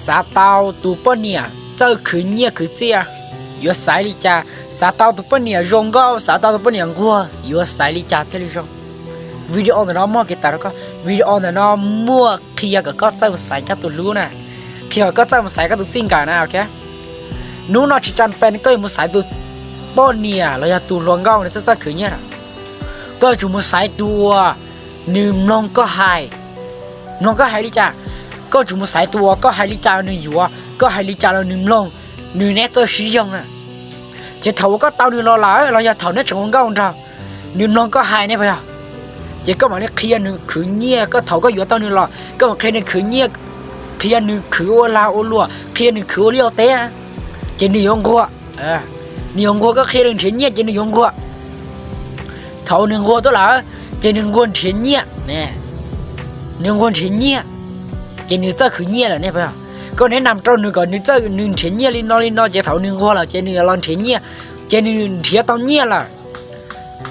xã tao tụ bữa nè chơi khử nhia khử chia yo sai đi cha xã tao tụ bữa nè rong gao xã tao tụ bữa nè ngua yo sai đi cha thế đi rong video này nó mua cái tao có video này nó mua khi có chơi một sai các tụ lú nè khi có chơi một sai các tụ xin cả nè ok nếu nó chỉ chọn pen cái một sai tụ bữa nè là tụ rong gao này sẽ khử nhiaก็จุ่มสายตัวนึ่งน้องก็หายน้องก็หายลิจ่าก็จุ่มสายตัวก็หายลิจ่าหนึ่งอยู่ก็หายลิจ่าเราหนึ่งลงหนึ่งแน่ตัวสียังอ่ะจะเท่าก็เต่าหนึ่งเราหลายเราอย่าเท่าเนี่ยจะงงก้าวจังหนึ่งน้องก็หายเนี่ยไปอ่ะจะก็มาเนี่ยเคลียร์หนึ่งขืนเงี้ยก็เท่าก็อยู่เต่าหนึ่งเราก็มาเคลียร์หนึ่งขืนเงี้ยเคลียร์หนึ่งขืนโอลาโอลัวเคลียร์หนึ่งขืนโอเลี้ยวเตะจะหนึ่งยงกัวหนึ่งยงกัวก็เคลียร์หนึ่งขืนเงี้ยจะหนึ่งยงกัวเท่าหนึ่งคนตัวละจะหนึ่งคนเทียนเนี่ยเนี่ยหนึ่งคนเทียนเนี่ยจะหนึ่งเจ้าคือเนี่ยแหละเนี่ยเพื่อนก็แนะนำเจ้าหนึ่งก่อนหนึ่งเจ้าหนึ่งเทียนเนี่ยลินนอจะเท่าหนึ่งคนละจะหนึ่งลองเทียนเนี่ยจะหนึ่งเทียนตอนเนี่ยละ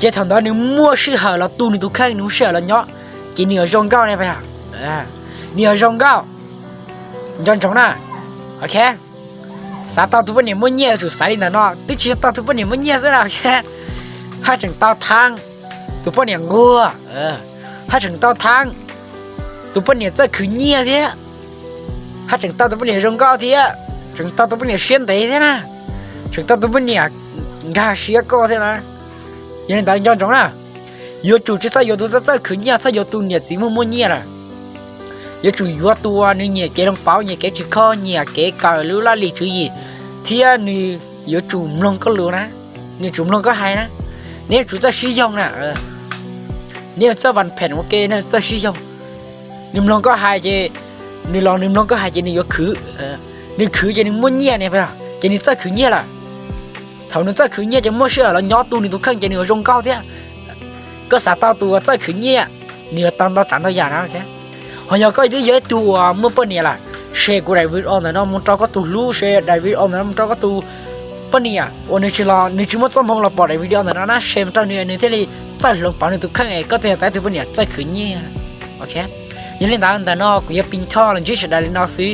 จะทำตอนหนึ่งมั่วชื่อหาเราตูหนึ่งตัวแค่หนึ่งเชื่อแล้วเนาะจะหนึ่งจงเก้าเนี่ยเพื่อนหนึ่งจงเก้าจงน่ะโอเคสาตาตัวเป็นเนี่ยมั่วเนี่ยสุดสายลินเนาะติ๊กชี้ตาตัวเป็นเนี่ยมั่วเนี่ยซะแล้วโอเคให้ถึงเตาทางตัวป้อนอย่างงัวให้ถึงเตาทางตัวป้อนเนี่ยจะขืนเงี้ยเทียให้ถึงเตาตัวป้อนเนี่ยรองก้าวเทียถึงเตาตัวป้อนเนี่ยเชียนเตะเทียนะถึงเตาตัวป้อนเนี่ยกาเชียก้อเทียนะยังแต่ย้อนตรงน่ะ有主就在有ตัว在ขืนเงี้ยถ้า有ตัวเนี่ยจีมั่วเงี้ยล่ะ有主有ตัวนี่เนี่ยแกต้องเป้าเนี่ยแกจะข้อเนี่ยแกก่อรู้ละลีชื่อยี่เทียนี่有主ลงก็รู้นะนี่จุ่มลงก็หายนะเนี่ยจุดจะsử dụng nèเนี่ยจะวันแผ่นโอเคเนี่ยจะsử dụngนิ่มลงก็หายเจนี่ลองนิ่มลงก็หายเจนี่ยกขือนี่ขือเจนี่ม้วนเงี้ยเนี่ยไปอ่ะเจนี่จะขือเงี้ยล่ะเท่านั้นจะขือเงี้ยจะม้วนเชื่อแล้วย้อนตัวนี่ตัวข้างเจนี่รองเก้าเท่าก็สาตาตัวจะขือเงี้ยเนี่ยตอนเราตัดตัวอย่างนะโอเคหอยก็ได้เยอะตัวเมื่อปีนี้ล่ะเชกูได้วิดีโอเนี่ยน้องมันเราก็ตัวรู้เชได้วิดีโอเนี่ยมันเราก็ตัวปนี่อ่ะวันนี้ชิลานี่ชิมว่าสมองเราปล่อยวิดีโอนั้นนะเชมตอนนี้นี่ที่เราใจลงปานในตัวข้างเองก็แต่ตัวปนี่ใจขืนเนี่ยโอเคยังเล่นตามแต่นอกกูยังปิ้งท่อหรือที่ฉันได้เล่นนอซื้อ